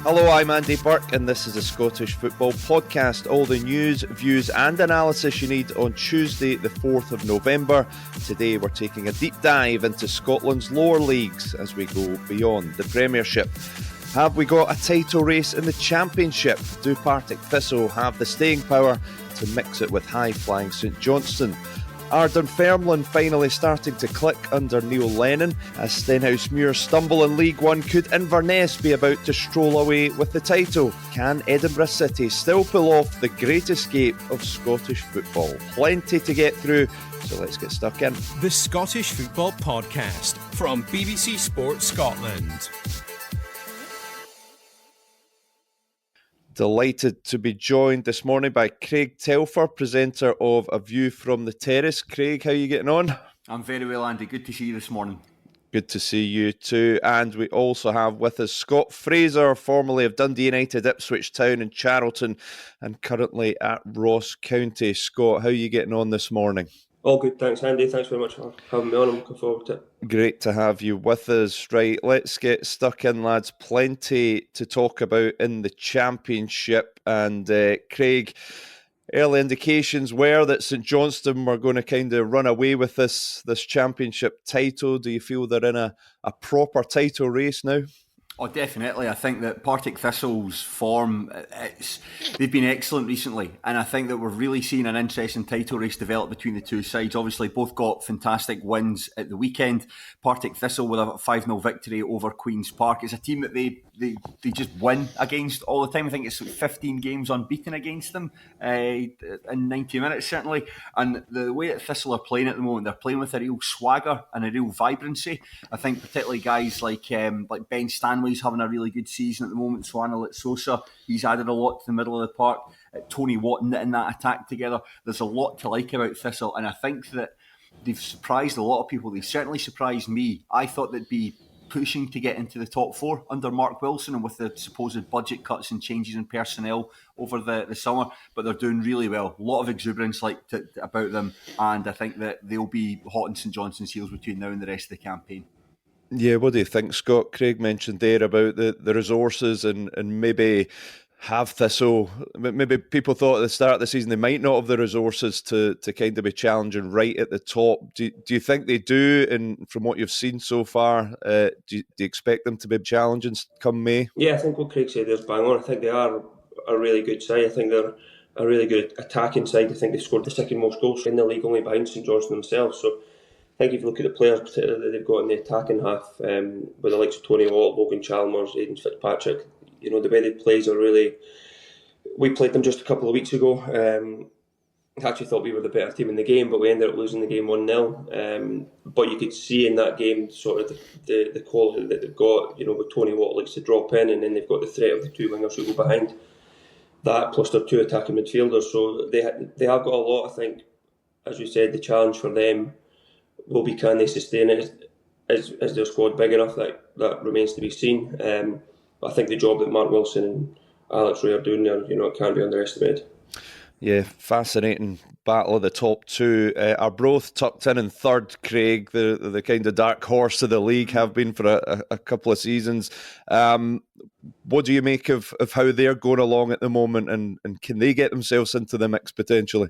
Hello, I'm Andy Burke and this is a Scottish Football Podcast. All the news, views and analysis you need on Tuesday the 4th of November. Today we're taking a deep dive into Scotland's lower leagues as we go beyond the Premiership. Have we got a title race in the Championship? Do Partick Thistle have the staying power to mix it with high-flying St Johnstone? Are Dunfermline finally starting to click under Neil Lennon? As Stenhousemuir stumble in League One, could Inverness be about to stroll away with the title? Can Edinburgh City still pull off the great escape of Scottish football? Plenty to get through, so let's get stuck in. The Scottish Football Podcast from BBC Sport Scotland. Delighted to be joined this morning by Craig Telfer, presenter of A View from the Terrace. Craig, how are you getting on? I'm very well, Andy. Good to see you this morning. Good to see you too. And we also have with us Scott Fraser, formerly of Dundee United, Ipswich Town and Charlton, and currently at Ross County. Scott, how are you getting on this morning? All good, thanks Andy. Thanks very much for having me on. I'm looking forward to it. Great to have you with us. Right, let's get stuck in, lads. Plenty to talk about in the Championship. And Craig, early indications were that St Johnstone were going to kind of run away with this Championship title. Do you feel they're in a proper title race now? Oh, definitely. I think that Partick Thistle's form, they've been excellent recently, and I think that we're really seeing an interesting title race develop between the two sides. Obviously, both got fantastic wins at the weekend. Partick Thistle with a 5-0 victory over Queen's Park. It's a team that they just win against all the time. I think it's 15 games unbeaten against them in 90 minutes, certainly. And the way that Thistle are playing at the moment, they're playing with a real swagger and a real vibrancy. I think particularly guys like Ben Stanley's having a really good season at the moment. Swana Sosa, he's added a lot to the middle of the park. Tony Watt in that attack together. There's a lot to like about Thistle, and I think that they've surprised a lot of people. They've certainly surprised me. I thought they'd be pushing to get into the top four under Mark Wilson, and with the supposed budget cuts and changes in personnel over the summer, but they're doing really well. A lot of exuberance about them, and I think that they'll be hot in St Johnstone's heels between now and the rest of the campaign. Yeah, what do you think, Scott? Craig mentioned there about the resources and maybe have Thistle. Maybe people thought at the start of the season they might not have the resources to kind of be challenging right at the top. Do you think they do? And from what you've seen so far, do you expect them to be challenging come May? Yeah, I think what Craig said there's bang on. I think they are a really good side. I think they're a really good attacking side. I think they scored the second most goals in the league, only behind St Johnstone themselves. So I think if you look at the players, particularly that they've got in the attacking half, with the likes of Tony Watt, Logan Chalmers, Aidan Fitzpatrick, the way they play are really. We played them just a couple of weeks ago. I actually thought we were the better team in the game, but we ended up losing the game 1-0. But you could see in that game sort of the quality that they've got. With Tony Watt likes to drop in, and then they've got the threat of the two wingers who go behind that, plus their two attacking midfielders. So they have got a lot. I think, as you said, the challenge for them will be, can they sustain it? Is their squad big enough? That remains to be seen. But I think the job that Mark Wilson and Alex Ray are doing there, it can't be underestimated. Yeah, fascinating battle of the top two. Arbroath tucked in third, Craig, the kind of dark horse of the league, have been for a couple of seasons. What do you make of how they're going along at the moment, and can they get themselves into the mix potentially?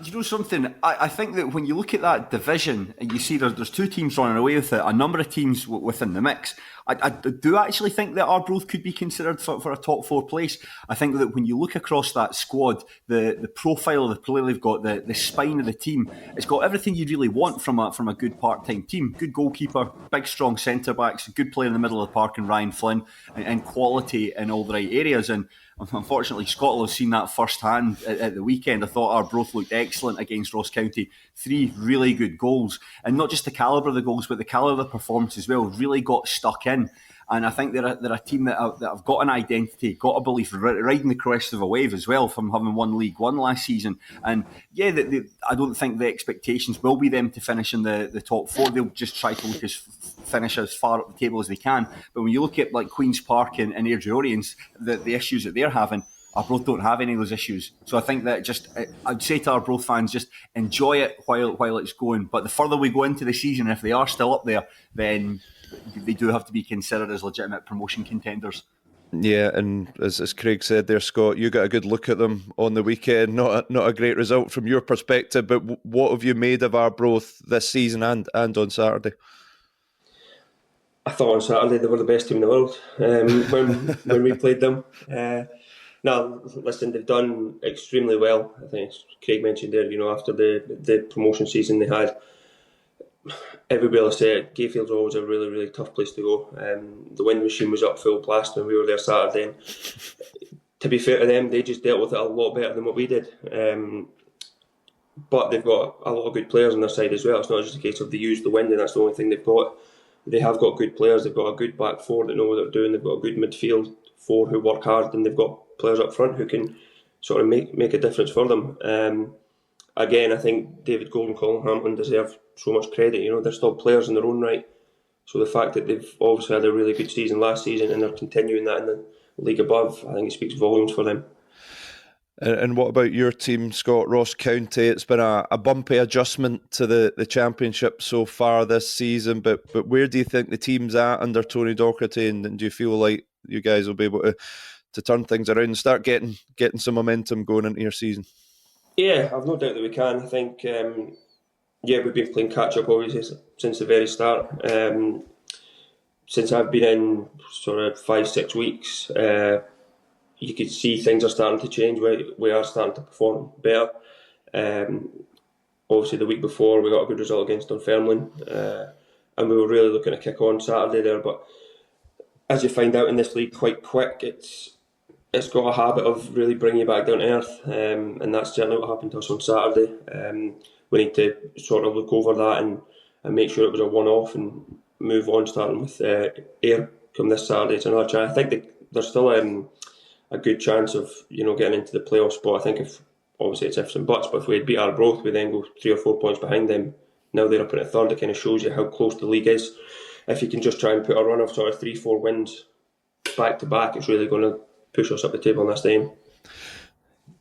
You know something? I think that when you look at that division and you see there's two teams running away with it, a number of teams within the mix, I do actually think that Arbroath could be considered for a top four place. I think that when you look across that squad, the profile of the player they've got, the spine of the team, it's got everything you really want from a good part-time team. Good goalkeeper, big strong centre-backs, good player in the middle of the park in Ryan Flynn, and quality in all the right areas. And unfortunately, Scotland have seen that firsthand at the weekend. I thought Arbroath looked excellent against Ross County. 3 really good goals. And not just the calibre of the goals, but the calibre of the performance as well. Really got stuck in. And I think they're a team that have got an identity, got a belief, riding the crest of a wave as well from having won League One last season. And yeah, I don't think the expectations will be them to finish in the top 4. They'll just try to finish as far up the table as they can. But when you look at like Queen's Park and Airdrie Orients, the issues that they're having, Arbroath don't have any of those issues. So I think that I'd say to Arbroath fans, just enjoy it while it's going. But the further we go into the season, if they are still up there, then they do have to be considered as legitimate promotion contenders. Yeah, and as Craig said there, Scott, you got a good look at them on the weekend. Not a great result from your perspective, but what have you made of Arbroath this season and on Saturday? I thought on Saturday they were the best team in the world when we played them. No, listen, they've done extremely well. I think Craig mentioned there, after the promotion season they had, everybody will say it, Gayfield's always a really, really tough place to go. The wind machine was up full blast when we were there Saturday. And to be fair to them, they just dealt with it a lot better than what we did. But they've got a lot of good players on their side as well. It's not just a case of they use the wind and that's the only thing they've got. They have got good players. They've got a good back four that know what they're doing. They've got a good midfield four who work hard, and they've got players up front who can sort of make a difference for them. Again, I think David Gold and Colin Hampton deserve so much credit. They're still players in their own right. So the fact that they've obviously had a really good season last season and they're continuing that in the league above, I think it speaks volumes for them. And what about your team, Scott? Ross County? It's been a bumpy adjustment to the championship so far this season, but where do you think the team's at under Tony Docherty, and do you feel like you guys will be able to turn things around and start getting some momentum going into your season? Yeah, I've no doubt that we can. I think, we've been playing catch-up obviously since the very start. Since I've been in sort of 5-6 weeks, you could see things are starting to change. We are starting to perform better. Obviously, the week before we got a good result against Dunfermline, and we were really looking to kick on Saturday there. But as you find out in this league quite quick, it's got a habit of really bringing you back down to earth, and that's certainly what happened to us on Saturday. We need to sort of look over that and make sure it was a one-off and move on, starting with Ayr come this Saturday. It's another chance. I think that there's still a good chance of getting into the playoff spot. I think if obviously it's ifs and buts, but if we had beat Arbroath, we then go 3 or 4 points behind them. Now they're up in a third. It kind of shows you how close the league is. If you can just try and put a run of sort of 3-4 wins back to back, it's really going to push us up the table in this time.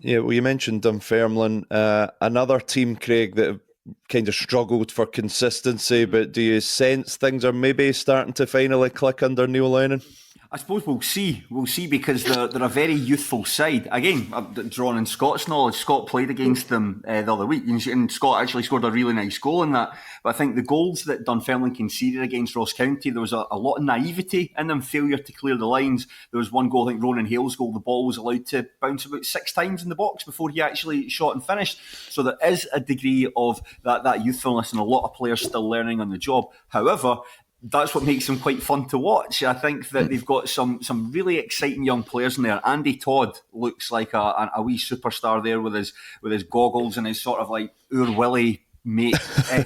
Yeah, well, you mentioned Dunfermline, another team, Craig, that have kind of struggled for consistency, but do you sense things are maybe starting to finally click under Neil Lennon? I suppose we'll see. We'll see, because they're a very youthful side. Again, drawn in Scott's knowledge, Scott played against them the other week, and Scott actually scored a really nice goal in that. But I think the goals that Dunfermline conceded against Ross County, there was a lot of naivety in them, failure to clear the lines. There was one goal, I think Ronan Hale's goal, the ball was allowed to bounce about 6 times in the box before he actually shot and finished. So there is a degree of that youthfulness, and a lot of players still learning on the job. However, that's what makes them quite fun to watch. I think that they've got some really exciting young players in there. Andy Todd looks like a wee superstar there with his goggles and his sort of like Ur Willie mate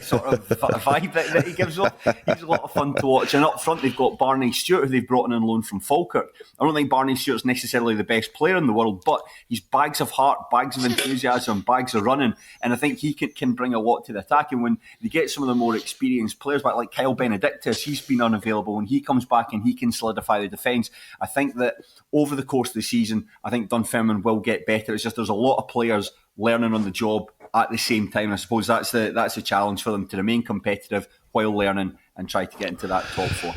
sort of vibe that he gives off. He's a lot of fun to watch. And up front they've got Barney Stewart, who they've brought in on loan from Falkirk. I don't think Barney Stewart's necessarily the best player in the world, but he's bags of heart, bags of enthusiasm, bags of running, and I think he can bring a lot to the attack. And when they get some of the more experienced players back, like Kyle Benedictus, he's been unavailable, when he comes back and he can solidify the defence, I think that over the course of the season, I think Dunfermline will get better. It's just there's a lot of players learning on the job at the same time. I suppose that's the challenge for them, to remain competitive while learning and try to get into that top 4.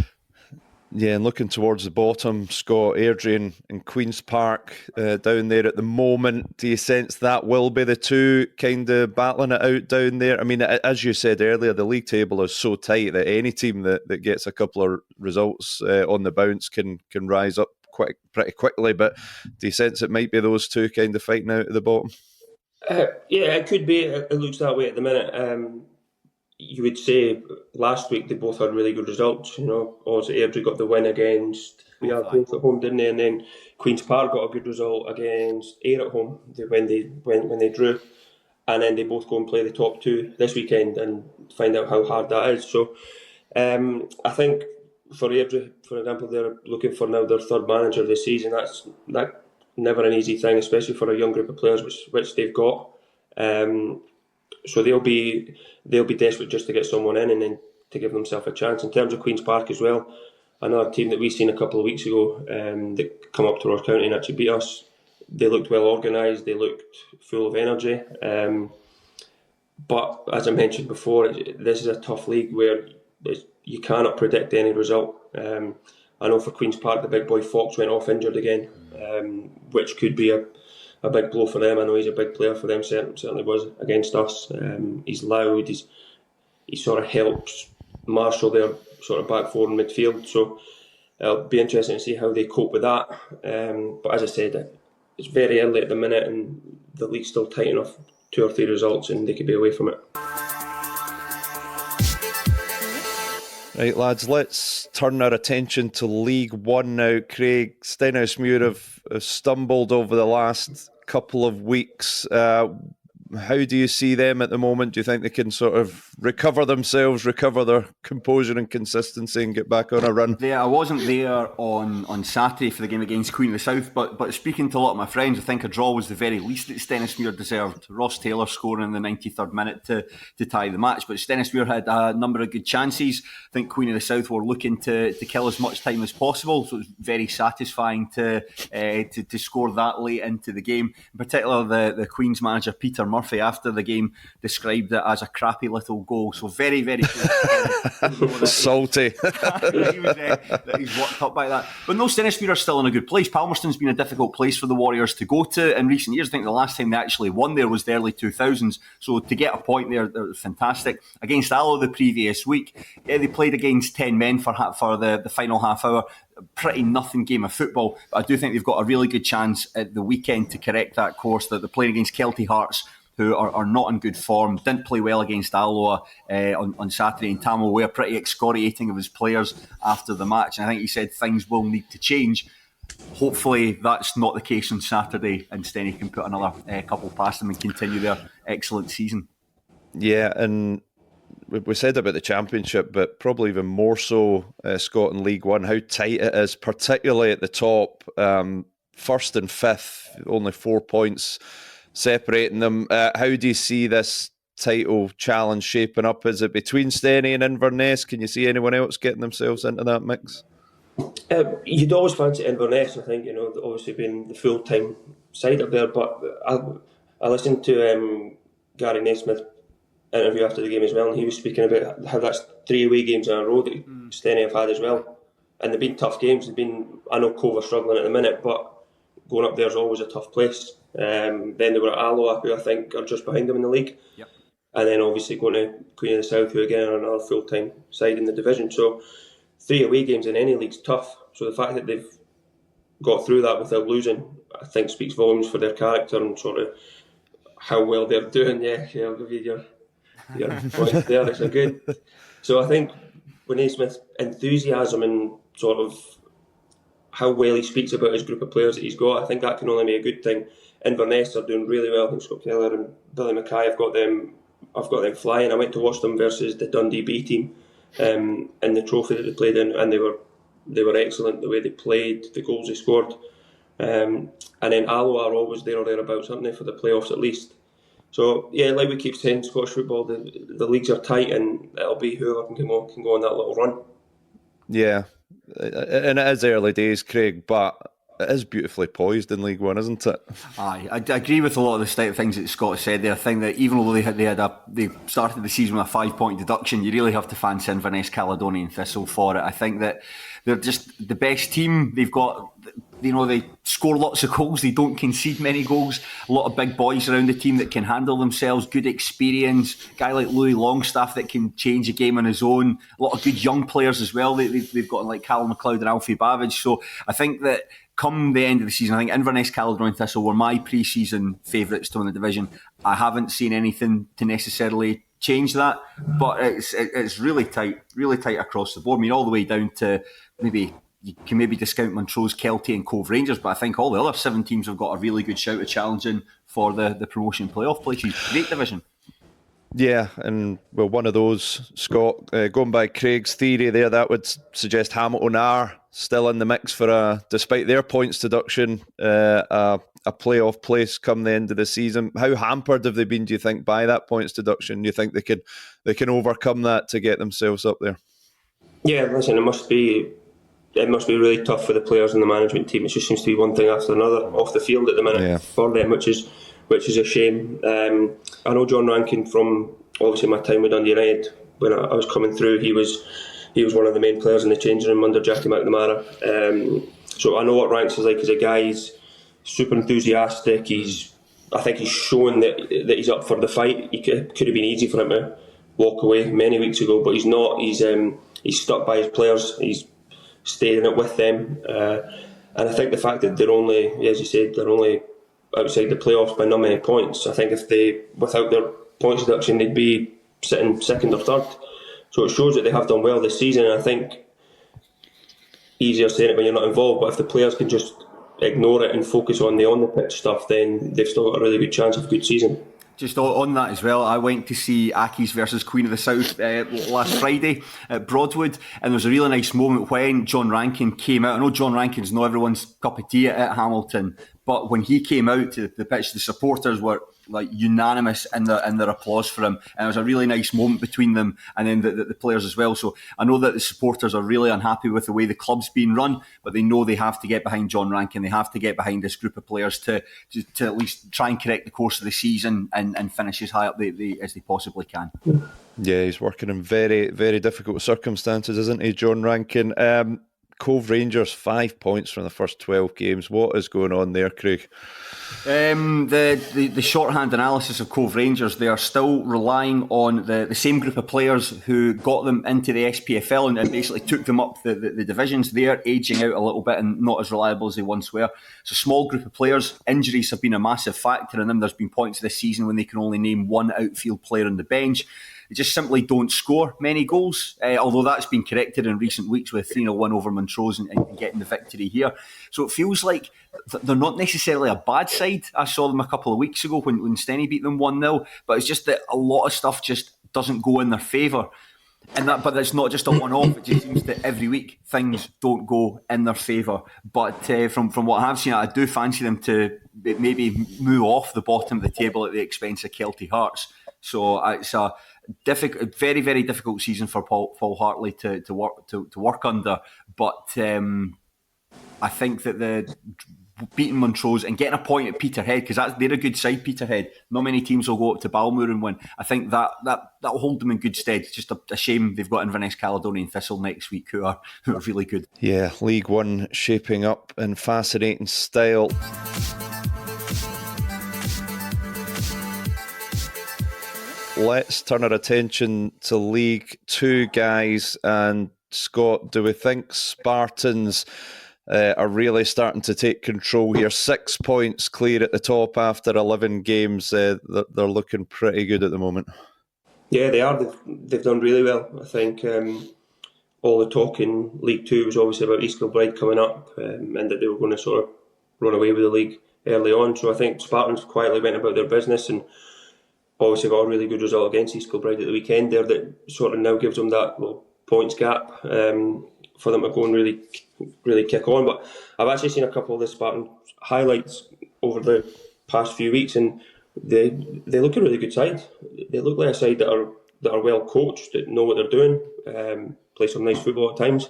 Yeah, and looking towards the bottom, Scott, Airdrie and Queen's Park down there at the moment, do you sense that will be the two kind of battling it out down there? I mean, as you said earlier, the league table is so tight that any team that gets a couple of results on the bounce can rise up pretty quickly, but do you sense it might be those two kind of fighting out at the bottom? Yeah, it could be. It looks that way at the minute. You would say last week they both had really good results. Obviously Airdrie got the win against both at home, didn't they? And then Queen's Park got a good result against Ayr at home when they drew. And then they both go and play the top 2 this weekend and find out how hard that is. So I think for Airdrie, for example, they're looking for now their 3rd manager this season. That's never an easy thing, especially for a young group of players, which they've got. So they'll be desperate just to get someone in and then to give themselves a chance. In terms of Queen's Park as well, another team that we seen a couple of weeks ago that come up to Ross County and actually beat us. They looked well organised. They looked full of energy. But as I mentioned before, this is a tough league where you cannot predict any result. I know for Queen's Park, the big boy Fox went off injured again, which could be a big blow for them. I know he's a big player for them, certainly was against us. He's loud, he sort of helps marshal their sort of back four in midfield, so it'll be interesting to see how they cope with that. But as I said, it's very early at the minute and the league's still tight enough, 2 or 3 results and they could be away from it. Right, lads, let's turn our attention to League One now. Craig, Stenhousemuir have stumbled over the last couple of weeks. How do you see them at the moment? Do you think they can sort of recover themselves, recover their composure and consistency and get back on a run? I wasn't there on Saturday for the game against Queen of the South, but speaking to a lot of my friends, I think a draw was the very least that Stenhousemuir deserved. Ross Taylor scoring in the 93rd minute to tie the match, but Stenhousemuir had a number of good chances. I think Queen of the South were looking to kill as much time as possible, so it was very satisfying to score that late into the game. In particular, the Queen's manager Peter Murphy after the game described it as a crappy little goal, so very, very good. Salty. He's worked up by that. But no, Stenhousemuir are still in a good place. Palmerston's been a difficult place for the Warriors to go to in recent years. I think the last time they actually won there was the early 2000s, so to get a point there, they're fantastic. Against Alloa the previous week, they played against 10 men for the final half hour. Pretty nothing game of football, but I do think they've got a really good chance at the weekend to correct that course. That they're playing against Kelty Hearts, who are not in good form, didn't play well against Alloa on Saturday, and Tamil Ware pretty excoriating of his players after the match, and I think he said things will need to change. Hopefully that's not the case on Saturday and Stenny can put another couple past them and continue their excellent season. Yeah, and we said about the Championship, but probably even more so Scott in League One, how tight it is, particularly at the top. First and fifth, only 4 points separating them. How do you see this title challenge shaping up? Is it between Stenny and Inverness? Can you see anyone else getting themselves into that mix? You'd always fancy Inverness, I think, obviously being the full-time side up there, but I listened to Gary Naismith interview after the game as well, and he was speaking about how that's 3 away games in a row that Stenny have had as well, and they've been tough games. I know Cove are struggling at the minute, but going up there is always a tough place. Then they were at Alloa, who I think are just behind them in the league. Yep. And then obviously going to Queen of the South, who again are another full-time side in the division. So 3 away games in any league's tough. So the fact that they've got through that without losing, I think speaks volumes for their character and sort of how well they're doing. Yeah, I'll give you your point there. It's a good. So I think with Naismith's enthusiasm and sort of how well he speaks about his group of players that he's got, I think that can only be a good thing. Inverness are doing really well. I think Scott Taylor and Billy Mackay I've got them flying. I went to watch them versus the Dundee B team in the trophy that they played in, and they were excellent the way they played, the goals they scored. And then Alloa are always there or thereabouts, aren't they, for the playoffs at least. So yeah, like we keep saying, Scottish football, the leagues are tight, and it'll be whoever can go on that little run. Yeah, and it is early days, Craig, but it is beautifully poised in League One, isn't it? Aye, I agree with a lot of the things that Scott said there. I think that even though they started the season with a 5-point deduction, you really have to fancy Inverness, Caledonian Thistle for it. I think that they're just the best team. They've got, they score lots of goals. They don't concede many goals. A lot of big boys around the team that can handle themselves. Good experience. A guy like Louis Longstaff that can change a game on his own. A lot of good young players as well. They've got like Callum McLeod and Alfie Babbage. So I think that come the end of the season, I think Inverness, Caledonian Thistle were my pre-season favourites to win the division. I haven't seen anything to necessarily change that, but it's really tight across the board. I mean, all the way down to you can maybe discount Montrose, Kelty and Cove Rangers, but I think all the other 7 teams have got a really good shout of challenging for the promotion playoff places. Great division. Yeah, and well, one of those, Scott, going by Craig's theory there, that would suggest Hamilton are still in the mix for despite their points deduction, a playoff place come the end of the season. How hampered have they been, do you think, by that points deduction? Do you think they can overcome that to get themselves up there? Yeah, listen, it must be really tough for the players and the management team. It just seems to be one thing after another off the field at the minute for them, which is a shame. I know John Rankin from obviously my time with Dundee United, when I was coming through, he was he was one of the main players in the changing room under Jackie McNamara. So I know what Ranks is like as a guy. He's super enthusiastic. I think he's shown that he's up for the fight. It could have been easy for him to walk away many weeks ago, but he's not. He's stuck by his players. He's stayed in it with them, and I think the fact that they're only, as you said, they're only outside the playoffs by not many points. I think if they, without their points deduction, they'd be sitting second or third. So it shows that they have done well this season, and I think easier saying it when you're not involved, but if the players can just ignore it and focus on the on-the-pitch stuff, then they've still got a really good chance of a good season. Just on that as well, I went to see Accies versus Queen of the South last Friday at Broadwood, and there was a really nice moment when John Rankin came out. I know John Rankin's not everyone's cup of tea at Hamilton, but when he came out to the pitch, the supporters were like unanimous in their applause for him, and it was a really nice moment between them and then the players as well. So I know that the supporters are really unhappy with the way the club's being run, but they know they have to get behind John Rankin. They have to get behind this group of players to at least try and correct the course of the season and finish as high up as they possibly can. Yeah, he's working in very, very difficult circumstances, isn't he, John Rankin? Cove Rangers 5 points from the first 12 games. What is going on there, Craig? The shorthand analysis of Cove Rangers, they are still relying on the same group of players who got them into the SPFL and basically took them up the divisions. They are ageing out a little bit and not as reliable as they once were. It's a small group of players. Injuries have been a massive factor in them. There's been points this season when they can only name one outfield player on the bench. They just simply don't score many goals, although that's been corrected in recent weeks with 3-0 win over Montrose and getting the victory here. So it feels like they're not necessarily a bad side. I saw them a couple of weeks ago when Stenny beat them 1-0, but it's just that a lot of stuff just doesn't go in their favour. But it's not just a one-off. It just seems that every week things don't go in their favour. But from what I have seen, I do fancy them to maybe move off the bottom of the table at the expense of Kelty Hearts. So it's a very, very difficult season for Paul Hartley to work under. But I think that the beating Montrose and getting a point at Peterhead, because they're a good side, Peterhead. Not many teams will go up to Balmoor and win. I think that will hold them in good stead. It's just a shame they've got Inverness, Caledonian and Thistle next week, who are really good. Yeah, League One shaping up in fascinating style. Let's turn our attention to League Two, guys. And Scott, do we think Spartans are really starting to take control here? 6 points clear at the top after 11 games. They're looking pretty good at the moment. Yeah, they are. They've done really well. I think all the talk in League Two was obviously about East Kilbride coming up and that they were going to sort of run away with the league early on. So I think Spartans quietly went about their business and obviously got a really good result against East Kilbride at the weekend there that sort of now gives them that little points gap for them to go and really kick on. But I've actually seen a couple of the Spartan highlights over the past few weeks, and they look a really good side. They look like a side that are well coached, that know what they're doing, play some nice football at times.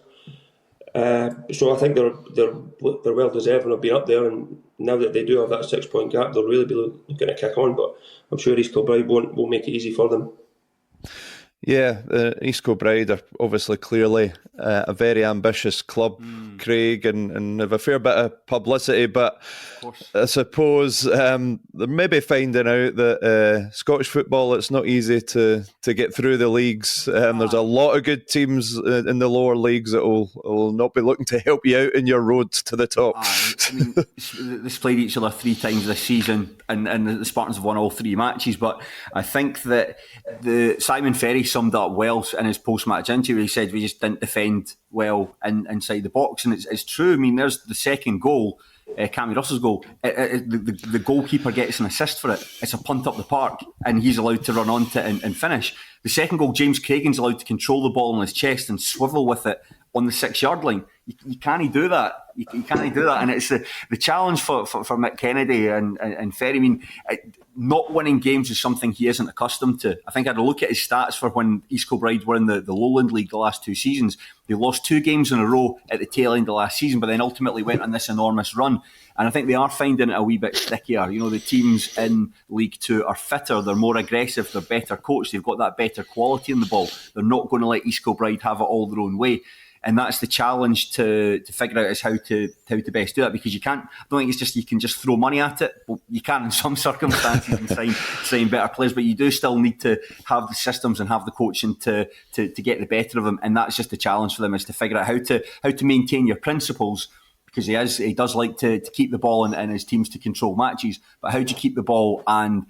So I think they're well deserving of being up there, and now that they do have that 6 point gap, they'll really be looking to kick on. But I'm sure East Kilbride won't make it easy for them. Yeah, East Kilbride are obviously clearly a very ambitious club, Craig, and have a fair bit of publicity, but I suppose they're maybe finding out that Scottish football, it's not easy to get through the leagues. There's a lot of good teams in the lower leagues that will not be looking to help you out in your road to the top. I mean, they've played each other 3 times this season, and the Spartans have won all 3 matches, but I think that Simon Ferry summed up well in his post-match interview. He said we just didn't defend well inside the box, and it's true. I mean, there's the second goal, Cammy Russell's goal. The goalkeeper gets an assist for it. It's a punt up the park, and he's allowed to run onto it and finish. The second goal, James Cragen's allowed to control the ball on his chest and swivel with it on the 6 yard line. You can't do that You can't do that. And it's the challenge for Mick Kennedy and Ferry. I mean, not winning games is something he isn't accustomed to. I think I had a look at his stats for when East Kilbride were in the Lowland League the last 2 seasons. They lost 2 games in a row at the tail end of last season, but then ultimately went on this enormous run. And I think they are finding it a wee bit stickier. You know, the teams in League 2 are fitter, they're more aggressive, they're better coached, they've got that better quality in the ball. They're not going to let East Kilbride have it all their own way. And that's the challenge to figure out is how to best do that, because you can't. I don't think it's just you can just throw money at it. Well, you can in some circumstances and sign better players, but you do still need to have the systems and have the coaching to get the better of them. And that's just the challenge for them, is to figure out how to maintain your principles, because he does like to keep the ball and his teams to control matches. But how do you keep the ball and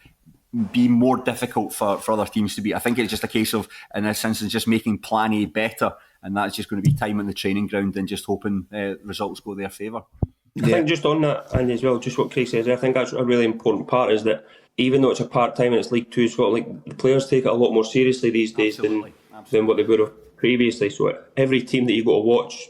be more difficult for other teams to beat? I think it's just a case of, in this instance, just making plan A better. And that's just going to be time on the training ground and just hoping results go their favour. I think just on that, Andy, as well, just what Craig says, I think that's a really important part, is that even though it's a part-time and it's League 2 Scotland, like, the players take it a lot more seriously these days than what they would have previously. So every team that you go to watch,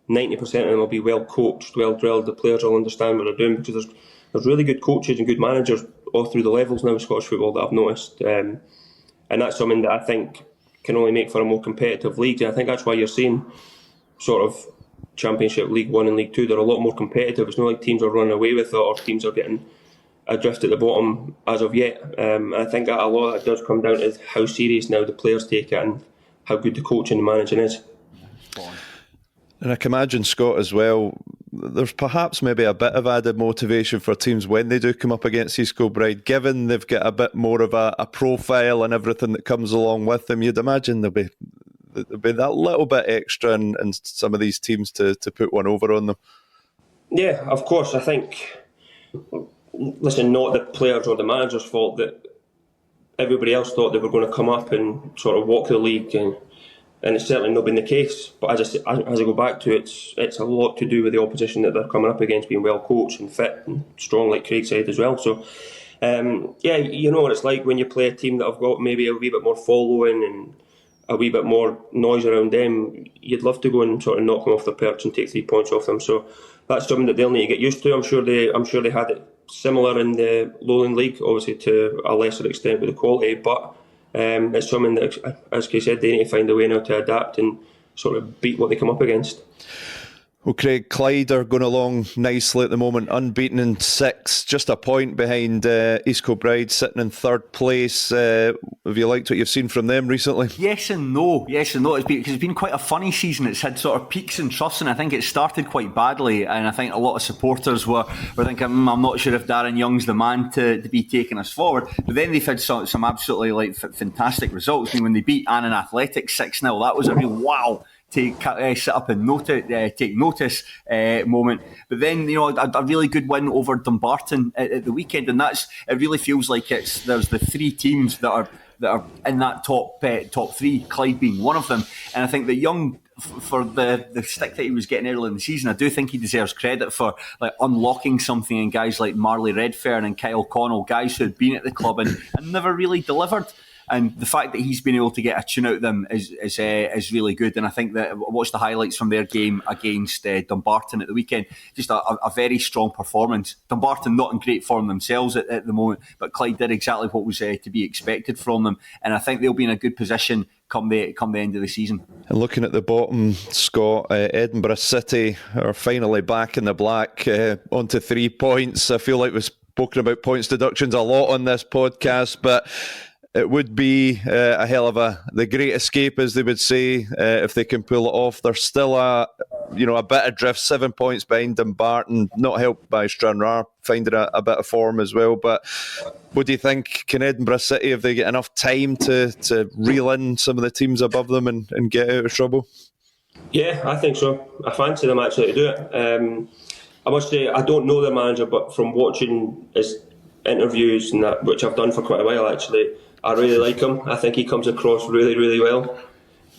90% of them will be well coached, well drilled. The players will understand what they're doing, because there's really good coaches and good managers all through the levels now in Scottish football that I've noticed. And that's something that I think can only make for a more competitive league. And I think that's why you're seeing sort of Championship, League 1 and League 2, they're a lot more competitive. It's not like teams are running away with it or teams are getting adrift at the bottom as of yet. I think that a lot of that does come down to how serious now the players take it and how good the coaching and managing is. And I can imagine, Scott, as well, there's perhaps maybe a bit of added motivation for teams when they do come up against East Kilbride, given they've got a bit more of a profile and everything that comes along with them. You'd imagine there'll be that little bit extra in some of these teams to put one over on them. Yeah, of course. I think, listen, not the players or the manager's fault that everybody else thought they were going to come up and sort of walk the league, and it's certainly not been the case. But as I go back to it, it's a lot to do with the opposition that they're coming up against being well coached and fit and strong, like Craig said as well. So, yeah, you know what it's like when you play a team that have got maybe a wee bit more following and a wee bit more noise around them. You'd love to go and sort of knock them off the perch and take 3 points off them. So that's something that they'll need to get used to. I'm sure they had it similar in the Lowland League, obviously to a lesser extent with the quality, but it's something that, as Kay said, they need to find a way now to adapt and sort of beat what they come up against. Well, Craig, Clyde are going along nicely at the moment, unbeaten in 6, just a point behind East Kilbride, sitting in 3rd place. Have you liked what you've seen from them recently? Yes and no. It's been quite a funny season. It's had sort of peaks and troughs, and I think it started quite badly. And I think a lot of supporters were thinking, I'm not sure if Darren Young's the man to be taking us forward. But then they've had some absolutely fantastic results. I mean, when they beat Annan Athletic 6-0, that was a real wow. Sit up and take notice moment. But then, you know, a really good win over Dumbarton at the weekend, and it really feels like there's the 3 teams that are in that top 3, Clyde being one of them. And I think that Young, for the stick that he was getting early in the season, I do think he deserves credit for like unlocking something in guys like Marley Redfern and Kyle Connell, guys who had been at the club and never really delivered. And the fact that he's been able to get a tune out of them is really good. And I think that I watched the highlights from their game against Dumbarton at the weekend. Just a very strong performance. Dumbarton not in great form themselves at the moment, but Clyde did exactly what was to be expected from them. And I think they'll be in a good position come the end of the season. And looking at the bottom, Scott, Edinburgh City are finally back in the black, onto 3 points. I feel like we've spoken about points deductions a lot on this podcast, but it would be a hell of the great escape, as they would say, if they can pull it off. They're still a bit adrift, 7 points behind Dumbarton, not helped by Stranraer finding a bit of form as well. But what do you think? Can Edinburgh City, have they got enough time to reel in some of the teams above them and get out of trouble? Yeah, I think so. I fancy them actually to do it. I must say, I don't know the manager, but from watching his interviews and that, which I've done for quite a while actually, I really like him. I think he comes across really, really well.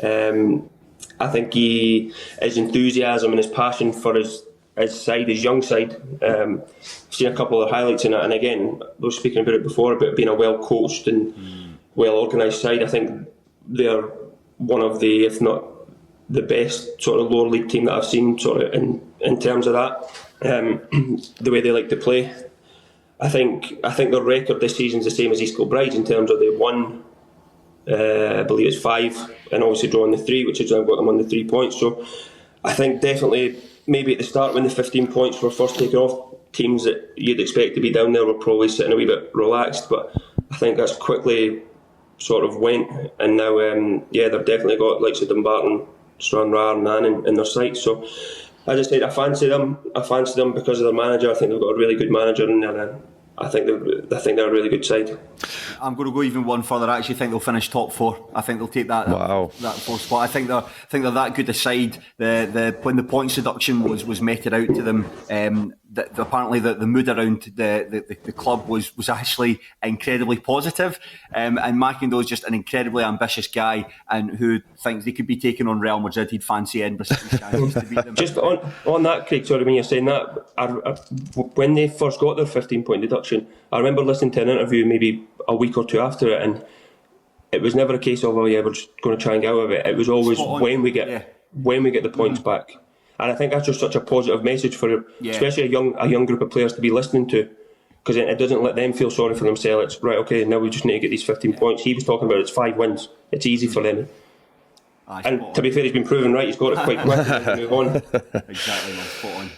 I think his enthusiasm and his passion for his side, his young side. I've seen a couple of highlights in it, and again, I was speaking about it before, about being a well-coached and well-organised side. I think they're one of the, if not the best sort of lower league team that I've seen sort of in terms of that. The way they like to play. I think their record this season is the same as East Kilbride's in terms of they won, I believe it's 5, and obviously drawing the 3, which has now got them on the 3 points. So I think definitely maybe at the start when the 15 points were first taken off, teams that you'd expect to be down there were probably sitting a wee bit relaxed, but I think that's quickly sort of went, and now they've definitely got likes of Dumbarton, Stranraer, and Annan in their sights. So as I said, I fancy them because of their manager. I think they've got a really good manager, and I think they're a really good side. I'm going to go even one further. I actually think they'll finish top 4. I think they'll take that 4th spot. I think they're that good a side. When the points deduction was meted out to them, apparently the mood around the club was actually incredibly positive. And McIndoe's just an incredibly ambitious guy, and who thinks they could be taking on Real Madrid. He'd fancy Edinburgh City's chances to beat them. Just on that, Craig, sorry, when you're saying that, when they first got their 15-point deduction, I remember listening to an interview maybe a week or two after it, and it was never a case of, we're just going to try and get out of it. It was always when we get the points back. And I think that's just such a positive message for especially a young group of players to be listening to, because it doesn't let them feel sorry for themselves. It's right, okay, now we just need to get these 15 points. He was talking about it's 5 wins. It's easy for them. And to be fair, he's been proven right. He's got it quite quickly. Move on. Exactly, man. Spot on.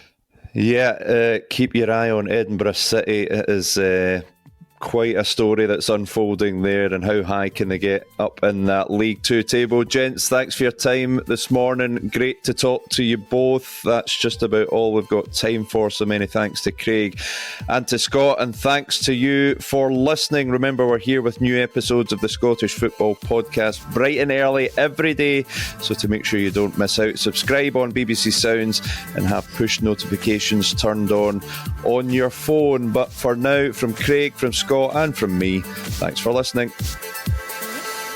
Yeah, keep your eye on Edinburgh City. It is quite a story that's unfolding there, and how high can they get up in that League 2 table. Gents, thanks for your time this morning. Great to talk to you both. That's just about all we've got time for, so many thanks to Craig and to Scott, and thanks to you for listening. Remember, we're here with new episodes of the Scottish Football Podcast bright and early every day, so to make sure you don't miss out, subscribe on BBC Sounds and have push notifications turned on your phone. But for now, from Craig, from Scott and from me, thanks for listening.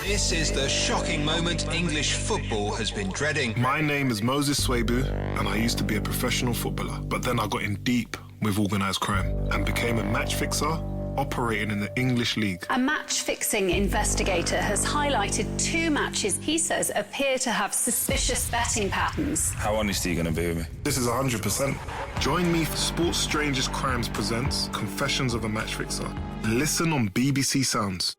This is the shocking moment English football has been dreading. My name is Moses Swabu, and I used to be a professional footballer, but then I got in deep with organised crime and became a match fixer operating in the English League. A match-fixing investigator has highlighted 2 matches he says appear to have suspicious betting patterns. How honest are you going to be with me? This is 100%. Join me for Sports Strangest Crimes presents Confessions of a Match Fixer. Listen on BBC Sounds.